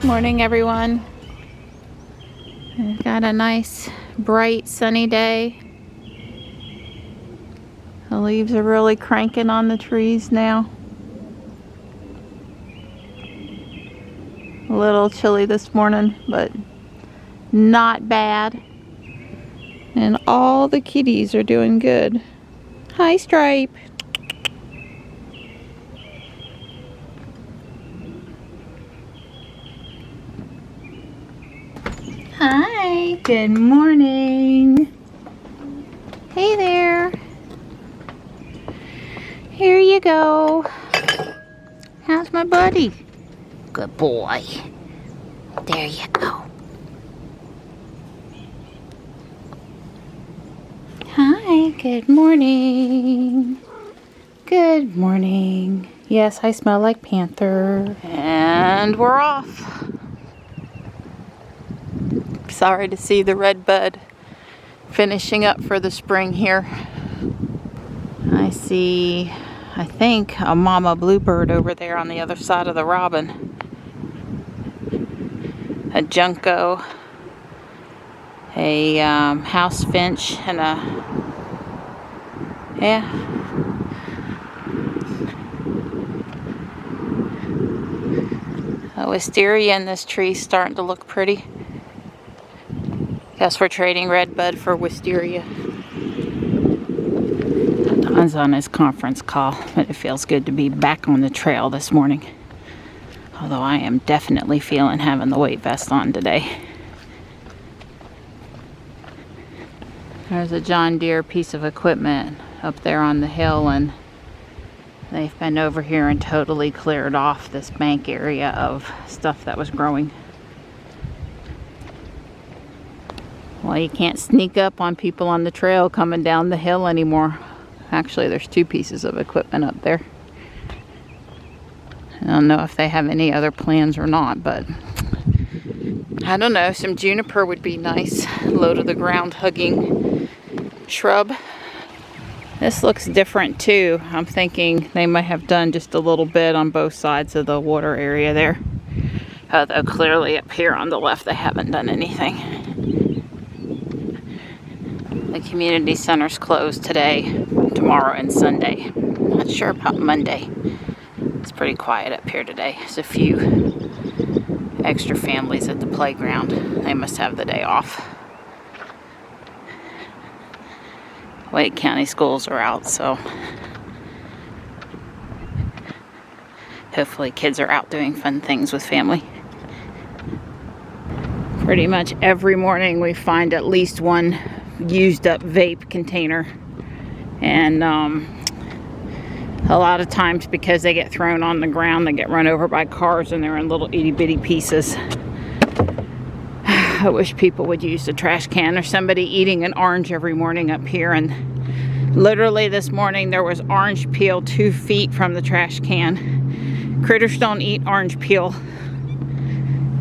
Good morning, everyone. We've got a nice, bright, sunny day. The leaves are really cranking on the trees now. A little chilly this morning, but not bad. And all the kitties are doing good. Hi, Stripe. Hi, good morning. Hey there. Here you go. How's my buddy? Good boy. There you go. Hi, good morning. Good morning. Yes, I smell like panther. And we're off. Sorry to see the red bud finishing up for the spring here. I see, I think, a mama bluebird over there on the other side of the robin. A junco, a house finch, and a wisteria in this tree starting to look pretty. Guess we're trading redbud for wisteria. Don's on his conference call, but it feels good to be back on the trail this morning. Although I am definitely feeling having the weight vest on today. There's a John Deere piece of equipment up there on the hill, and they've been over here and totally cleared off this bank area of stuff that was growing. Well, you can't sneak up on people on the trail coming down the hill anymore. Actually, there's two pieces of equipment up there. I don't know if they have any other plans or not, but I don't know. Some juniper would be nice. Low to the ground hugging shrub. This looks different too. I'm thinking they might have done just a little bit on both sides of the water area there. Although clearly up here on the left they haven't done anything. The community center's closed today, tomorrow, and Sunday. Not sure about Monday. It's pretty quiet up here today. There's a few extra families at the playground. They must have the day off. Wake County schools are out, so hopefully kids are out doing fun things with family. Pretty much every morning we find at least one used up vape container, and a lot of times because they get thrown on the ground, they get run over by cars and they're in little itty bitty pieces. I wish people would use the trash can. There's somebody eating an orange every morning up here, and literally this morning there was orange peel 2 feet from the trash can. Critters don't eat orange peel.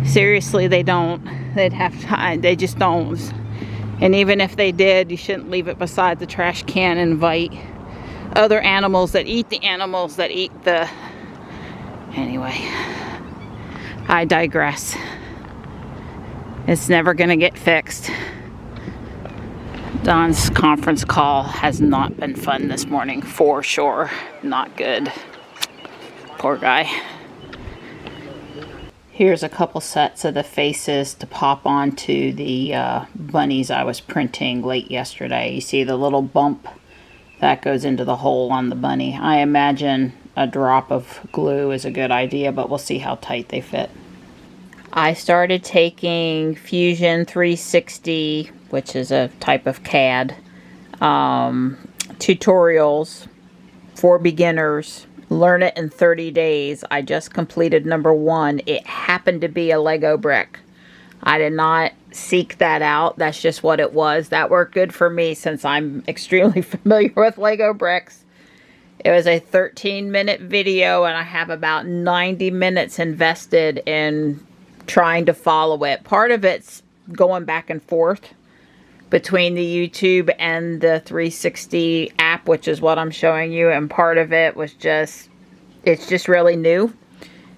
Seriously, they don't. They'd have to, they just don't. And even if they did, you shouldn't leave it beside the trash can and invite other animals that eat the animals that eat the... Anyway, I digress. It's never gonna get fixed. Don's conference call has not been fun this morning, for sure. Not good. Poor guy. Here's a couple sets of the faces to pop onto the bunnies I was printing late yesterday. You see the little bump that goes into the hole on the bunny. I imagine a drop of glue is a good idea, but we'll see how tight they fit. I started taking Fusion 360, which is a type of CAD, tutorials for beginners. Learn it in 30 days. I just completed number 1. It happened to be a Lego brick. I did not seek that out. That's just what it was. That worked good for me since I'm extremely familiar with Lego bricks. It was a 13-minute video, and I have about 90 minutes invested in trying to follow it. Part of it's going back and forth between the YouTube and the 360 app, which is what I'm showing you, and part of it was just, it's just really new.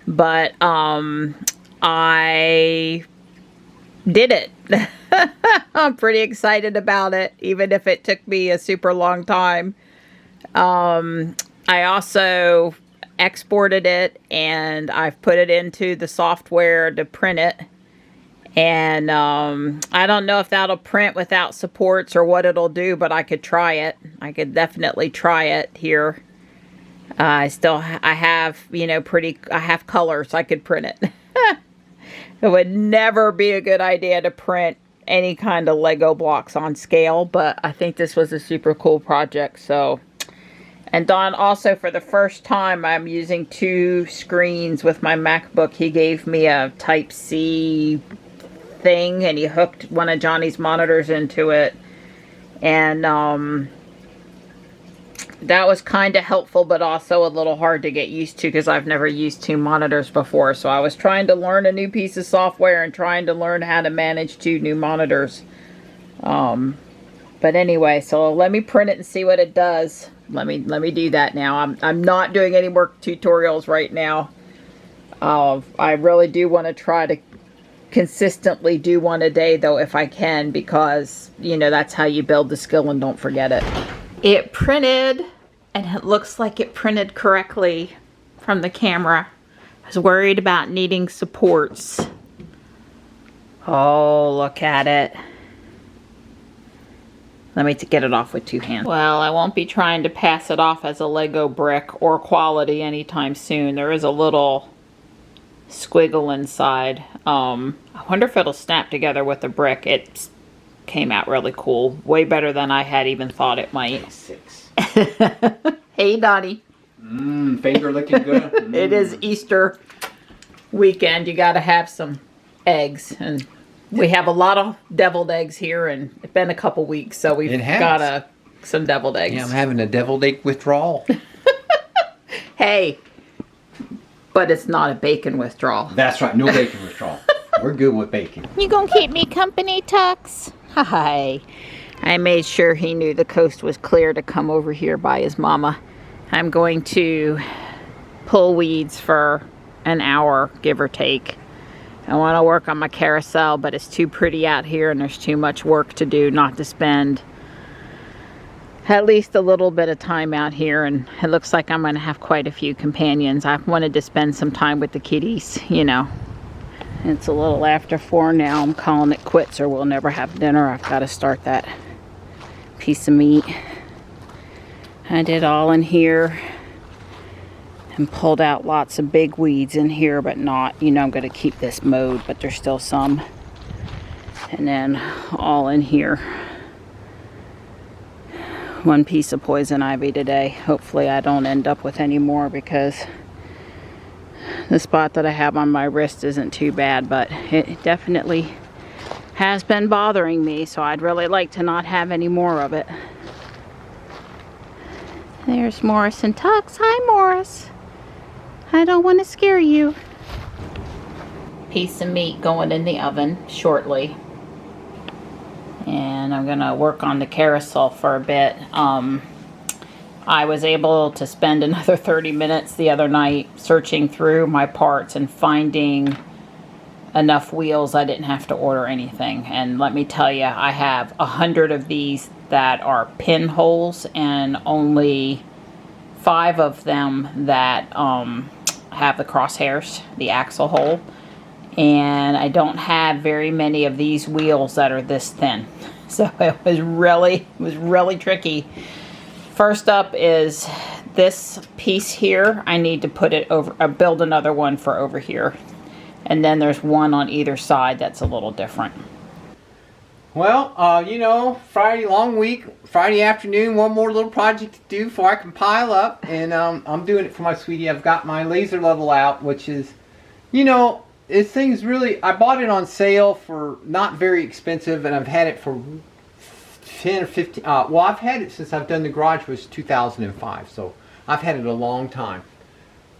But I did it. I'm pretty excited about it, even if it took me a super long time. I also exported it, and I've put it into the software to print it. And I don't know if that'll print without supports or what it'll do, but I could try it. I could definitely try it here. I have, you know, I have colors. I could print it. It would never be a good idea to print any kind of Lego blocks on scale, but I think this was a super cool project. So, and Don, also for the first time, I'm using 2 screens with my MacBook. He gave me a Type-C thing, and he hooked one of Johnny's monitors into it, and that was kind of helpful, but also a little hard to get used to because I've never used 2 monitors before. So I was trying to learn a new piece of software and trying to learn how to manage 2 new monitors. But anyway, so let me print it and see what it does. Let me do that now. I'm not doing any more tutorials right now. I really do want to try to consistently do one a day, though, if I can, because, you know, that's how you build the skill and don't forget it. It printed, and it looks like it printed correctly from the camera. I was worried about needing supports. Oh, look at it. Let me get it off with 2 hands. Well, I won't be trying to pass it off as a Lego brick or quality anytime soon. There is a little squiggle inside. I wonder if it'll snap together with the brick. It came out really cool. Way better than I had even thought it might. 6. Hey, Donnie. Finger looking good. It is Easter weekend. You got to have some eggs. And we have a lot of deviled eggs here, and it's been a couple weeks, so we've got some deviled eggs. Yeah, I'm having a deviled egg withdrawal. Hey, but it's not a bacon withdrawal. That's right, no bacon withdrawal. We're good with bacon. You gonna keep me company, Tux? Hi. I made sure he knew the coast was clear to come over here by his mama. I'm going to pull weeds for an hour, give or take. I want to work on my carousel, but it's too pretty out here and there's too much work to do not to spend at least a little bit of time out here, and it looks like I'm going to have quite a few companions. I wanted to spend some time with the kitties, you know. It's a little after 4 now. I'm calling it quits or we'll never have dinner. I've got to start that piece of meat. I did all in here and pulled out lots of big weeds in here, but not, you know, I'm going to keep this mowed, but there's still some. And then all in here. 1 piece of poison ivy today. Hopefully I don't end up with any more, because the spot that I have on my wrist isn't too bad, but it definitely has been bothering me, so I'd really like to not have any more of it. There's Morris and Tux. Hi, Morris. I don't want to scare you. Piece of meat going in the oven shortly. And I'm going to work on the carousel for a bit. I was able to spend another 30 minutes the other night searching through my parts and finding enough wheels I didn't have to order anything. And let me tell you, I have 100 of these that are pinholes and only 5 of them that have the crosshairs, the axle hole. And I don't have very many of these wheels that are this thin. So it was really tricky. First up is this piece here. I need to put it over, build another one for over here. And then there's one on either side that's a little different. Well, you know, Friday, long week, Friday afternoon, one more little project to do before I can pile up. And I'm doing it for my sweetie. I've got my laser level out, which is, you know, this thing's really, I bought it on sale for not very expensive, and I've had it for 10 or 15, well, I've had it since I've done the garage, was 2005, so I've had it a long time.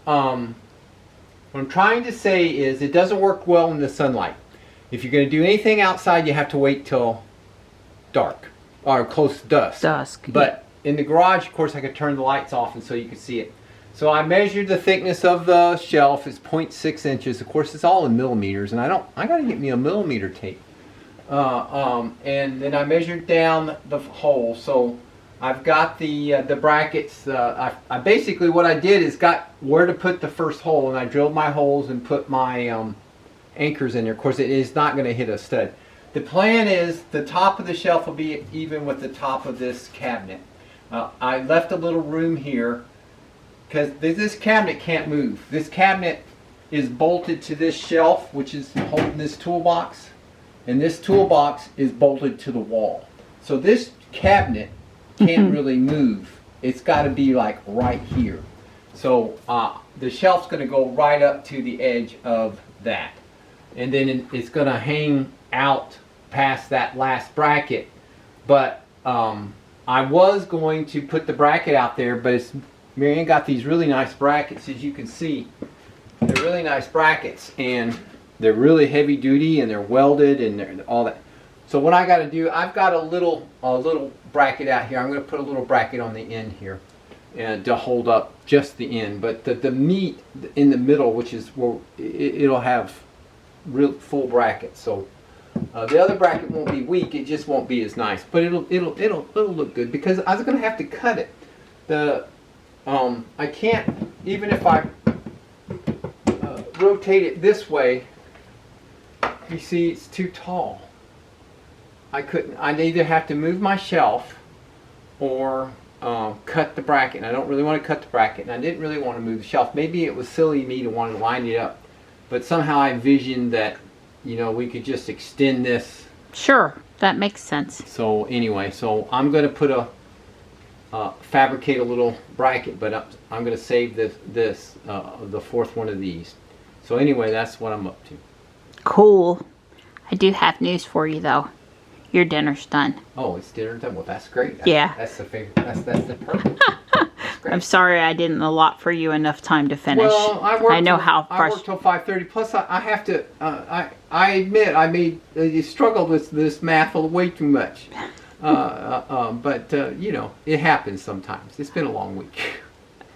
What I'm trying to say is it doesn't work well in the sunlight. If you're going to do anything outside, you have to wait till dark, or close to dusk. Dusk. But in the garage, of course, I could turn the lights off and so you can see it. So I measured the thickness of the shelf. It's 0.6 inches. Of course, it's all in millimeters, and I gotta get me a millimeter tape. And then I measured down the hole. So I've got the brackets. I basically, what I did is got where to put the first hole, and I drilled my holes and put my anchors in there. Of course, it is not going to hit a stud. The plan is the top of the shelf will be even with the top of this cabinet. I left a little room here because this cabinet can't move. This cabinet is bolted to this shelf, which is holding this toolbox, and this toolbox is bolted to the wall. So this cabinet can't really move. It's got to be like right here. So the shelf's going to go right up to the edge of that, and then it's going to hang out past that last bracket. But I was going to put the bracket out there, but Marianne got these really nice brackets, as you can see. They're really nice brackets, and they're really heavy duty, and they're welded, and they're all that. So what I got to do, I've got a little bracket out here. I'm going to put a little bracket on the end here, and to hold up just the end. But the meat in the middle, which is where it'll have real full brackets. So the other bracket won't be weak. It just won't be as nice, but it'll look good because I was going to have to cut it. I can't, even if I rotate it this way. You see, it's too tall. I'd either have to move my shelf or cut the bracket. And I don't really want to cut the bracket, and I didn't really want to move the shelf. Maybe it was silly of me to want to line it up, but somehow I envisioned that, we could just extend this. Sure, that makes sense. So anyway, so I'm going to put fabricate a little bracket, but I'm going to save the fourth one of these. So anyway, that's what I'm up to. Cool. I do have news for you, though. Your dinner's done. Oh, it's dinner done. Well, that's great. Yeah. That's the favorite. That's the perfect. I'm sorry I didn't allot for you enough time to finish. Well, I work till 5:30. Plus, I have to. I admit I struggled with this math way too much. But it happens sometimes. It's been a long week.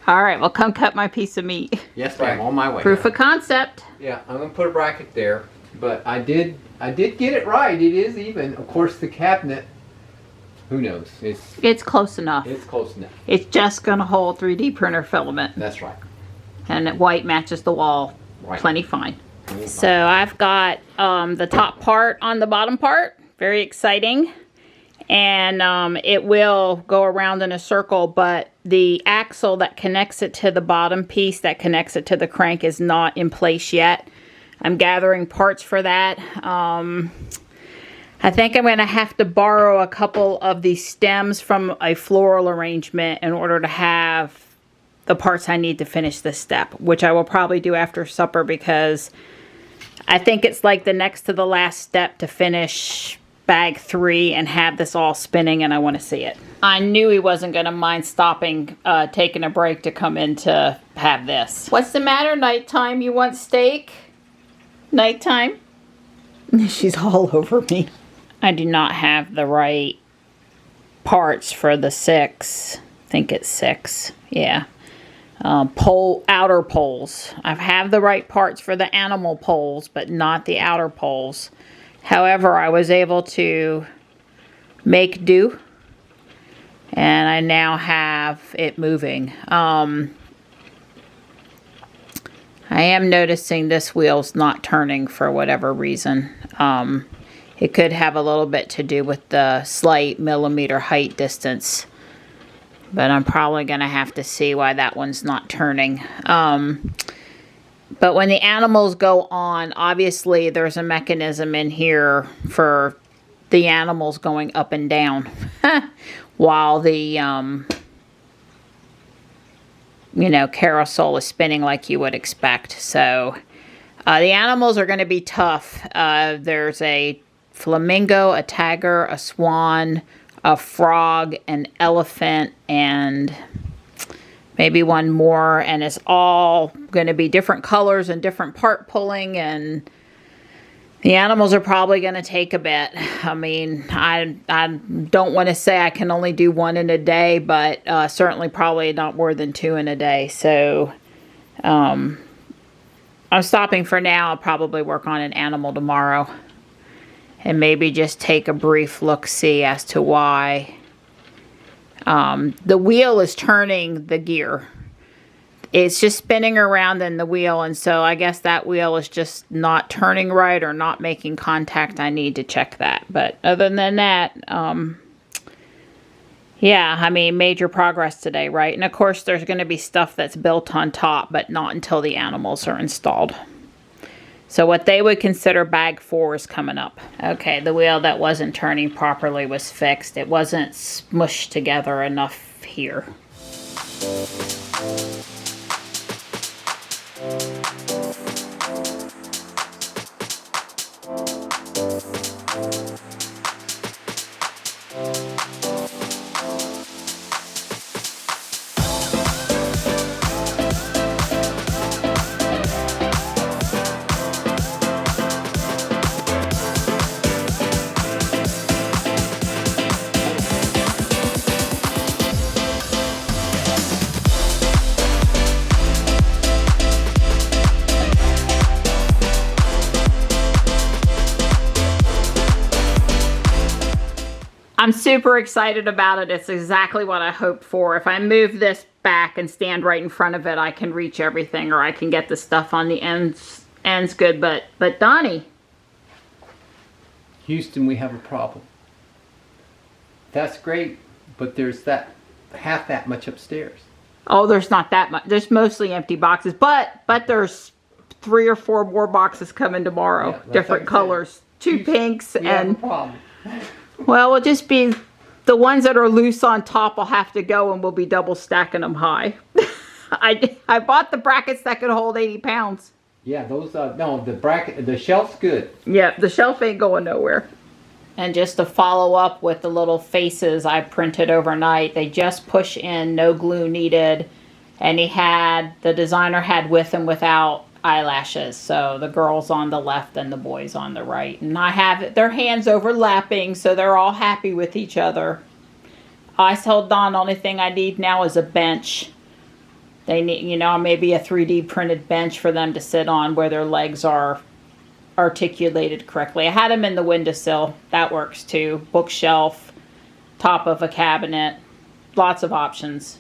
All right, well, come cut my piece of meat. Yes, ma'am. On my way. Proof of concept. Yeah, I'm gonna put a bracket there, but I did get it right. It is even. Of course, the cabinet. Who knows? It's close enough. It's close enough. It's just gonna hold 3D printer filament. That's right. And white matches the wall. Right. Plenty fine. So I've got the top part on the bottom part. Very exciting. And it will go around in a circle, but the axle that connects it to the bottom piece that connects it to the crank is not in place yet. I'm gathering parts for that. I think I'm going to have to borrow a couple of these stems from a floral arrangement in order to have the parts I need to finish this step, which I will probably do after supper because I think it's like the next to the last step to finish bag 3 and have this all spinning, and I want to see it. I knew he wasn't going to mind stopping, taking a break to come in to have this. What's the matter, nighttime? You want steak? Nighttime? She's all over me. I do not have the right parts for the 6. I think it's 6. Yeah. Outer poles. I have the right parts for the animal poles, but not the outer poles. However, I was able to make do, and I now have it moving. I am noticing this wheel's not turning for whatever reason. It could have a little bit to do with the slight millimeter height distance, but I'm probably going to have to see why that one's not turning. But when the animals go on, obviously there's a mechanism in here for the animals going up and down while the, carousel is spinning like you would expect. So the animals are going to be tough. There's a flamingo, a tiger, a swan, a frog, an elephant, and maybe one more, and it's all going to be different colors and different part pulling, and The animals are probably going to take a bit. I mean, I don't want to say I can only do one in a day, but certainly probably not more than 2 in a day. So I'm stopping for now. I'll probably work on an animal tomorrow. And maybe just take a brief look-see as to why the wheel is turning the gear. It's just spinning around in the wheel, and so I guess that wheel is just not turning right or not making contact. I need to check that. But other than that, yeah, I mean, major progress today, right? And of course, there's going to be stuff that's built on top, but not until the animals are installed. So what they would consider bag 4 is coming up. Okay, the wheel that wasn't turning properly was fixed. It wasn't smushed together enough here. I'm super excited about it. It's exactly what I hoped for. If I move this back and stand right in front of it, I can reach everything, or I can get the stuff on the ends good. But Donnie. Houston, we have a problem. That's great, but there's half that much upstairs. Oh, there's not that much. There's mostly empty boxes, but there's 3 or 4 more boxes coming tomorrow. Yeah, different colors. 2 pinks and. Have a problem. Well, it'll just be the ones that are loose on top will have to go, and we'll be double stacking them high. I bought the brackets that could hold 80 pounds. Yeah, those, no, the shelf's good. Yeah, the shelf ain't going nowhere. And just to follow up with the little faces I printed overnight, they just push in, no glue needed. And the designer had with and without eyelashes, so the girls on the left and the boys on the right, and I have their hands overlapping, so they're all happy with each other. I told Don, the only thing I need now is a bench. They need, maybe a 3D printed bench for them to sit on where their legs are articulated correctly. I had them in the windowsill. That works too. Bookshelf, top of a cabinet, lots of options.